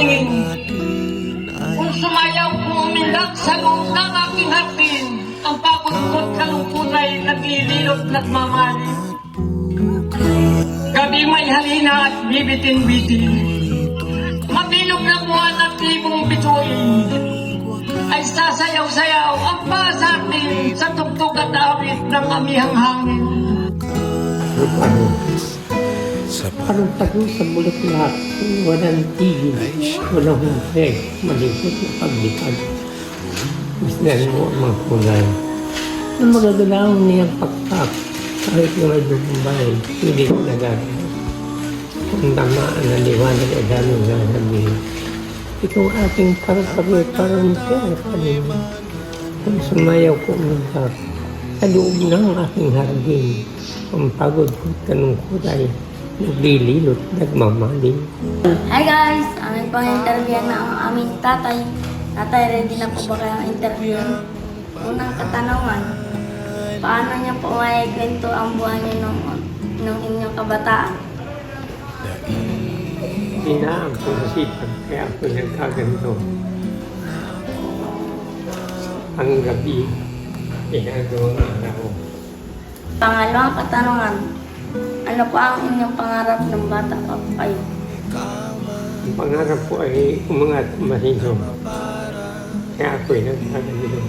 tingin. Kung sumayaw kung umindak sa loob ng aking hardin, ang pagod ko't kalungkot ay naglililot nagmamali. Gabi may halina at bibitin-bitin, mabilog na buwan at ibong bituin, ay sasayaw-sayaw ang pasartin sa tugtog at awit ng amihang hangin. Parang tago sa bulat lahat, walang tigil, walang humpeg, malikot na paglikad. Mas dahil mo ang mga kulay. Ang magagalaw niyang pakpak, kahit mga dumbay, hindi ko nagagawa. Kung tamaan na liwanag ay dami na sabihin. Itong ating parang pera kanina. Kung sumayaw ko umuntak, sa loob ng aking hardin, ang pagod ko kanungkot ay naglililot, nagmamaling. Hi guys! Amin pang interview na ang aming tatay. Tatay, ready na po ba kayong interview? Unang katanungan, paano niyo po may kwento ang buhay niyo nung inyong kabataan? Hinaan ko sa sipag, kaya ako nagkaganto. Ang gabi, ginagawang araw. Pangalawang katanungan, ano po ang inyong pangarap ng bata pa po kayo? Ang pangarap ko ay umangat mahino. Kaya ako'y nagkaganto.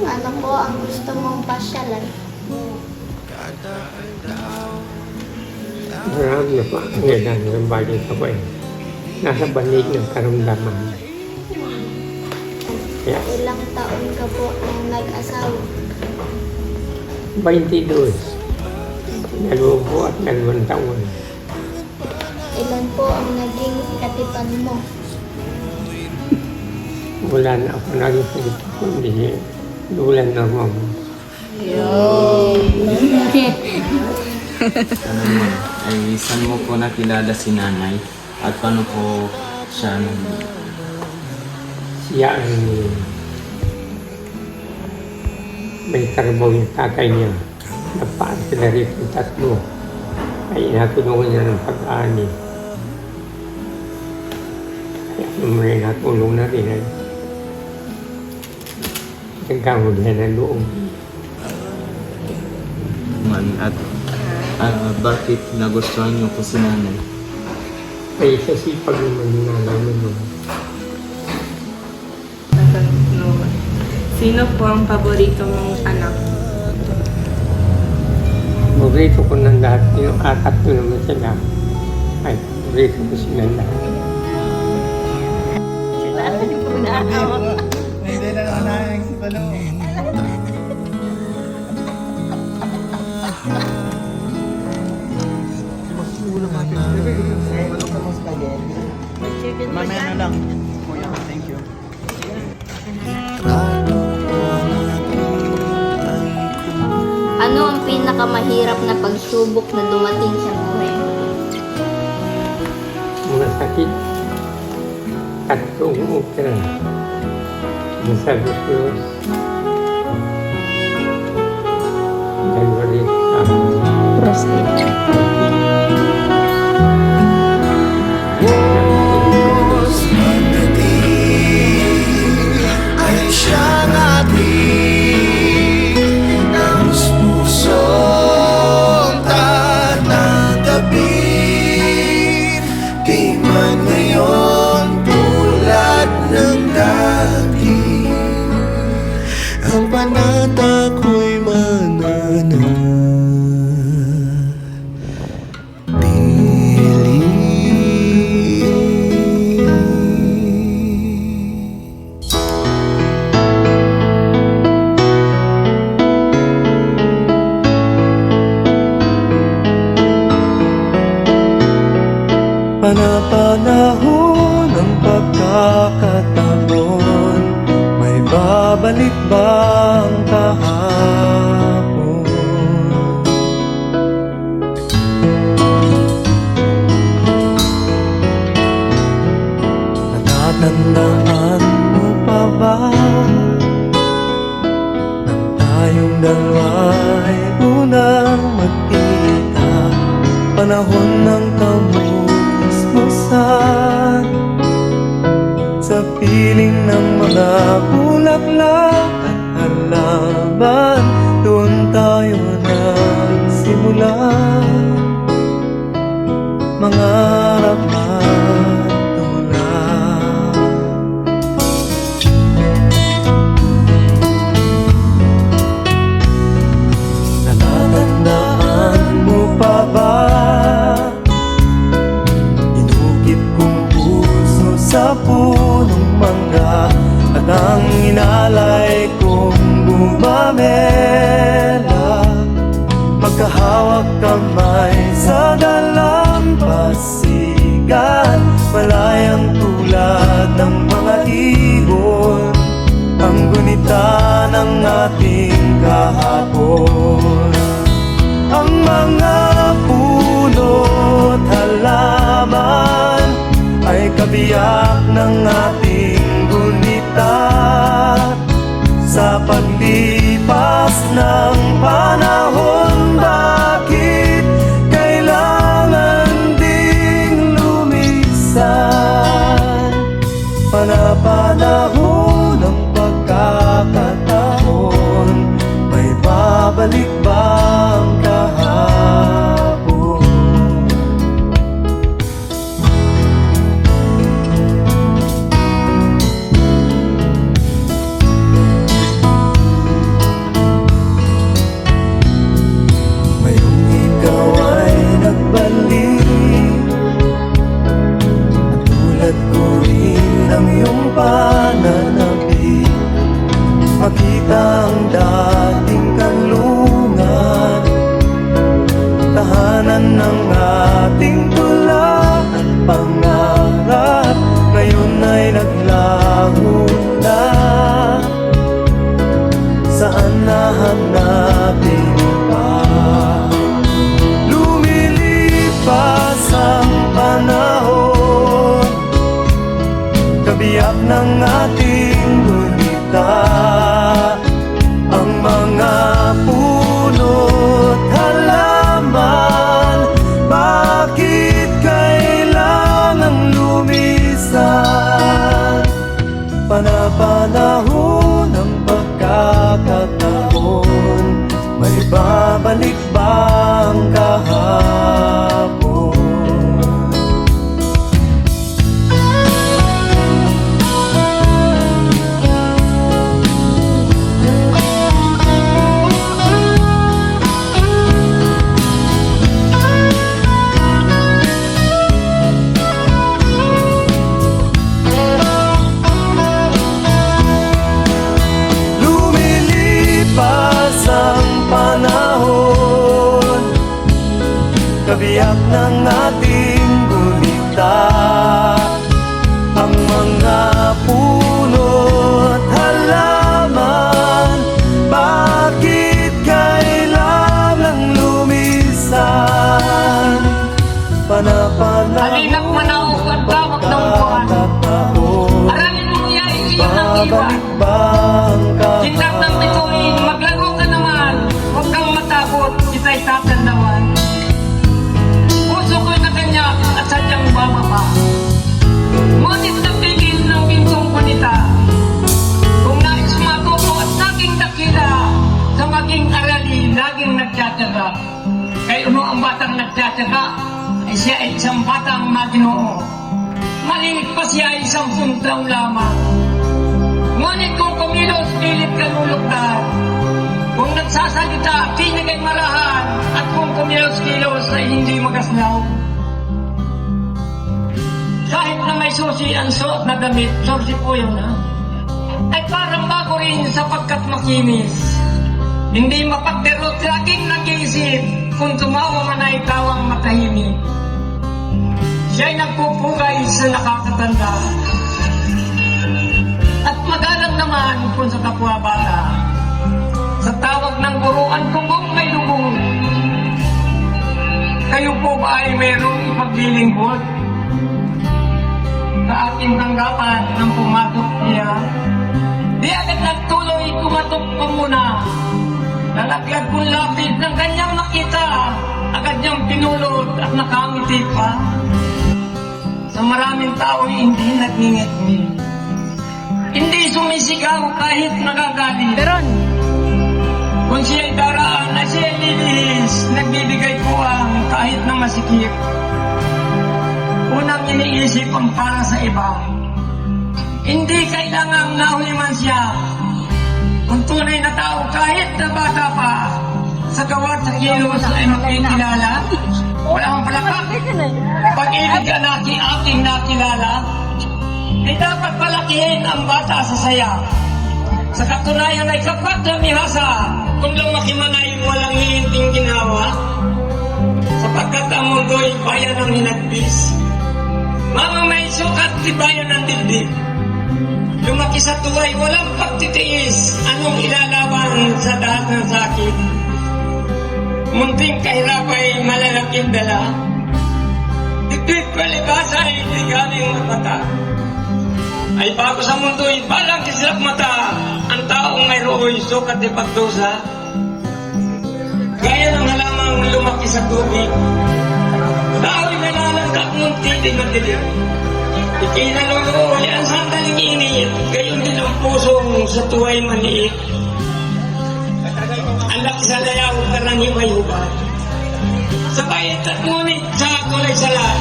Ano po ang gusto mong pasyalan? Marami na po ang ilan ng bagay ako eh. Nasa banig ng karamdaman. Kaya, Ilang taon ka po nang nag-asawa? 22. 22 taon. Ilan po ang naging katipan mo? Wala na ako naging pagod, kundi lulan na ako. Ano mo, ay saan mo po nakilala si nanay at paano po siya Siya ay may trabaho yung tatay niya. Nagpaan sila rito yung tatlo. Ay inatulungan niya ng pag-aani. Kaya nung may natulong na rin ay nagkamulihan ng loob. man at bakit nagustuhan niyo po si nanay? Ay sa sipag naman yung nanay naman. Sino po ang paborito mong anak? Paborito ko ng lahat, yung akat ko naman sila. Ay, paborito ko silang lahat. Hindi na naman si Palo. Mamaya na lang. Kuya, thank you. Ano ang pinakamahirap na pagsubok na dumating sa buhay mo? Mga sakit, tatlong opera, masagulos, dalawa rin sa Prostate. Ay siyang ating nais pusong tatanggapin. Di man ngayon tulad ng dati, ang panata ko'y Panapanahon ng pagkakataon, may babalik bang kahapon? Natatandaan mo pa ba nang tayong dalawa'y unang magkita? Panahon ng kamusta sa piling ng mga bulaklak at halaman, doon tayo nagsimula. Mangarap at tumulak. Natatandaan mo pa ba? Inukit kong puso sa punong mangga, at ang inalay kong bumamela, magkahawak kamay sa dalampasigan, malayang tulad ng mga ibon, ang gunita ng ating kahapon. Ang mga puno't halaman ay kabiyak ng ating gunita. Sa paglipas ng panahon, bakit kailangan ding lumisan? Panapanahon ng pagkakataon, may babalik bang kahapon? Ngayong ikaw ay nagbalik, at tulad ko rin ang iyong pananabik, makita ang dating kanlungan, tahanan ng ating tula at pangarap, ngayon ay naglaho na. Saan nahanapin pa? Lumilipas ang panahon, kabiyak ng ating gunita. Ang mga puno't halaman, bakit kailangang lumisan? Panapanahon ng pagkakataon, may babalik bang kahapon? Lumilipas ang panahon, kabiyak ng ating gunita. Ang mga puno't halaman, bakit kailangang lumisan? Panapanahon Halina't manaog ang tawag ng buwan. Aralin mo niya iyon ng iwan. Babalik bang Kindak ng bituin, maglaro ka naman. Huwag kang matakot, kita'y tatandawan. Puso ko'y nakanyak at sadyang bababa. Ngunit napigil ng bintong panita. Kung nais matuto at naging dakila, sa maging arali, laging nagtsatsaga. Kay ano ang batang nagtsatsaga, ay siya ay isang batang maginoo. Maliit pa siya ay 10 taon lamang. Ngunit kung kumilos, pilit ka luluktan. Kung nagsasalita, tinig ay marahan. At kung kumilos-kilos ay hindi magaslaw. Kahit na may susi ang suot na damit, susi po yun ha, ay parang bago rin sapagkat makinis. Hindi mapagderot, laging nag-iisip. Kung tumawa man ay tawang matahimik. Siya'y nagpupugay sa nakakatanda. At magalang naman kung sa kapwa bata. Sa tawag ng buruan kung may lubog. Kayo po ba ay mayroong ipaglilingkod? Sa aking tanggapan ng pumatok niya, di agad nagtuloy, kumatok pa muna. Nalaglag kong lapid ng kanyang makita, agad niyang pinulot at nakangiti pa. Sa maraming tao hindi nagngingit-ngit. Hindi sumisigaw kahit nakagaling. Kung siya'y daraan na siya'y lilihis, nagbibigay ko ang kahit na masikip. Unang iniisip ang para sa iba. Hindi kailangang nahuli man siya. Kung tunay na tao kahit na bata pa, sa gawa sa kilos ay makikilala. Wala kang palakak. Pag-ibig ang aking nakilala, ay dapat palakihin ang bata sa saya. Sa katunayan ay kapag namihasa, kung lumaki man ay walang hihinting ginawa, sapagkat ang mundo ay bayan ng hinagpis. Mama may sukat di bayan ng dibdib. Lumaki sa tuway, walang pagtitiis, anong ilalaban sa dahil ng sakit. Munting kahirap ay malalaking dala. Dibdib palibasa ay hindi galing mata. Ay bago sa mundo ay balang kislap mata, ang taong mayroon sukat di pagdusa. Gaya ng halamang lumaki sa tubig, tao'y nalalangkap ng titig at dilim. Ikinaluluoy ang sandaling init, gayon din ang pusong sa tuwa'y maliit. Ang laki sa layaw, karaniway hubad. Sa bayit at ngunit sa kulay salat,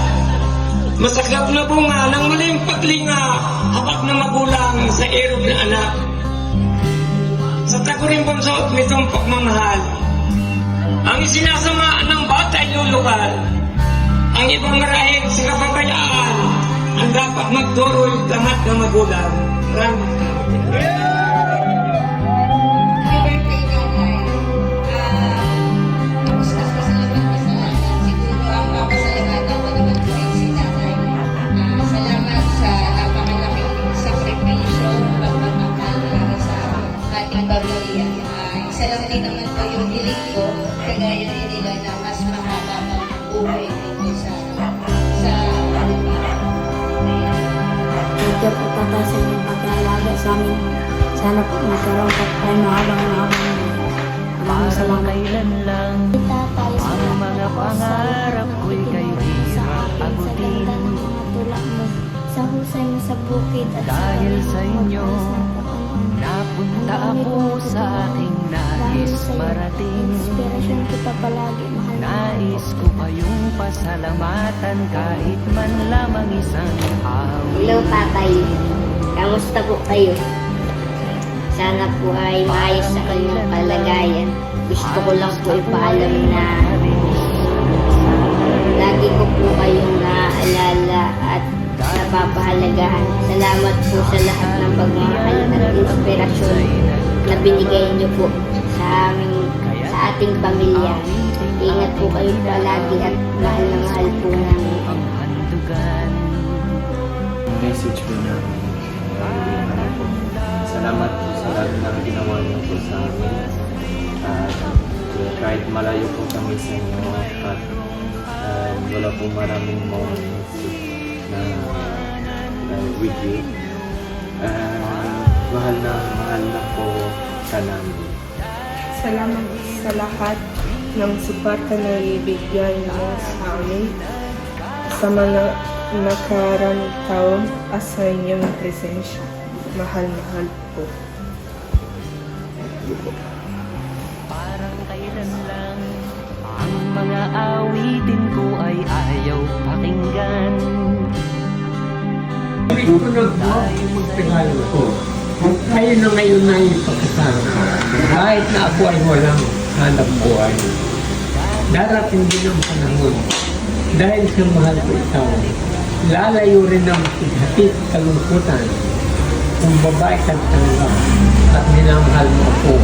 masaklap na bunga ng muling paglinga, hawak na magulang sa erog na anak. Sa taguring bonsot nitong pagmamahal, ang isinasama ng bata ay lulukal. Ang ibang marahil sa kapabayaan, ang dapat magturo lahat ng magulang. Salamat sa napakalaking sakripisyo, pagmamahal para sa ating pamilya. Isa lang din naman po yung hiling ko, kagaya rin nila na mas mahaba ang buhay dito sa Thank you po tatay sa inyong pag-aalaga sa amin. Sana po magkaroon pa tayo mahabang-mahabang. Maraming salamat. Kailan lang ang mga pangarap ko'y kay hirap agutin. Sa husay mo sa bukid at Dahil sa inyo, napunta ako sa aking nais marating. inspirasyon kita palagi, mahal na. Nais ko kayong pasalamatan kahit man lamang isang araw. Hello tatay, kamusta po kayo? Sana po ay maayos sa kanyang kalagayan. Gusto ko lang po ipaalam na lagi ko po kayong naaalala at napapahalagahan. Salamat po sa lahat ng pagmamahal at inspirasyon na binigay niyo po sa ating pamilya. Ingat po kayo palagi at mahal na mahal po namin. Ang handugan. Message ko na salamat po sa lahat ng ginawa niyo po sa amin. At kahit malayo po kami sa inyo at wala po maraming moments na with you. Mahal na po sa namin. Salamat sa lahat ng suporta na ibigay mo sa amin sa mga nakarang taon sa inyong presensya. Mahal po. Parang kailan lang ang mga awitin ko ay ayaw pakinggan. Sabi ko na po, magtagal ko. Kayo na ngayon na ipakasama. Kahit na ako ay walang hanap buhay. Darating din ang panahon. Dahil sa mahal ko ikaw, lalayo rin ang hatid kalungkutan. Kung babae ka talaga at minamahal mo ako,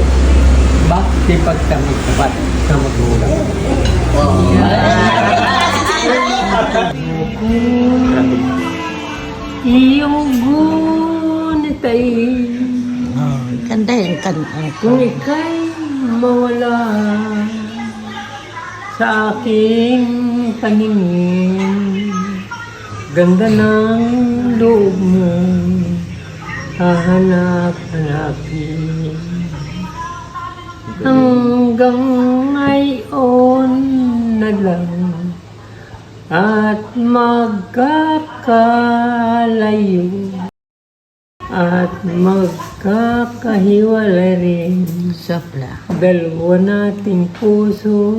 bakit di pagkamagtapat sa magulang? Iyong gunit ay Ganda yung kanta. kung ika'y mawala sa aking paningin, ganda ng loob mo, hahanap-hanapin. Hanggang ngayon na lang at magkakalayo. at magkakahiwalay rin. Sopla. Dalawa nating puso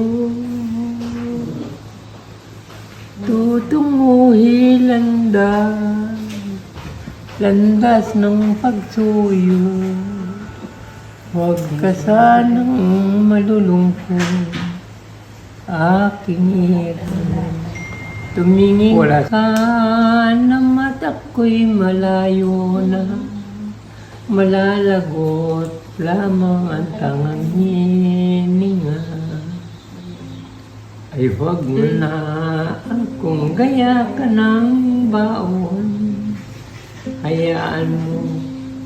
tutunguhi landas ng pagsuyo. Huwag ka sanang malulungkot, aking hirap. Tumingin ka na mata ko'y malayo na, malalagot lamang ang tangang hininga. Ay huwag mo na akong gaya ka ng baon, hayaan mo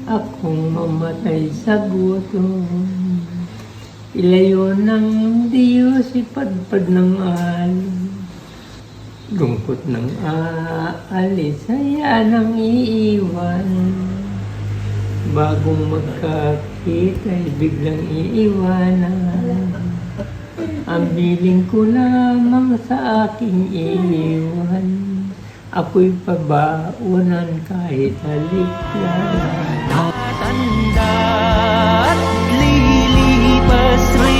akong mamatay sa gutom. Ilayo ng Diyos ipadpad ng alon, lungkot ng aalis, saya nang iiwan. Bagong magkakita ay biglang iiwanan. Ang biling ko lamang sa aking iiwan, ako'y pabaunan kahit halik lang. Tanda at lilipas rin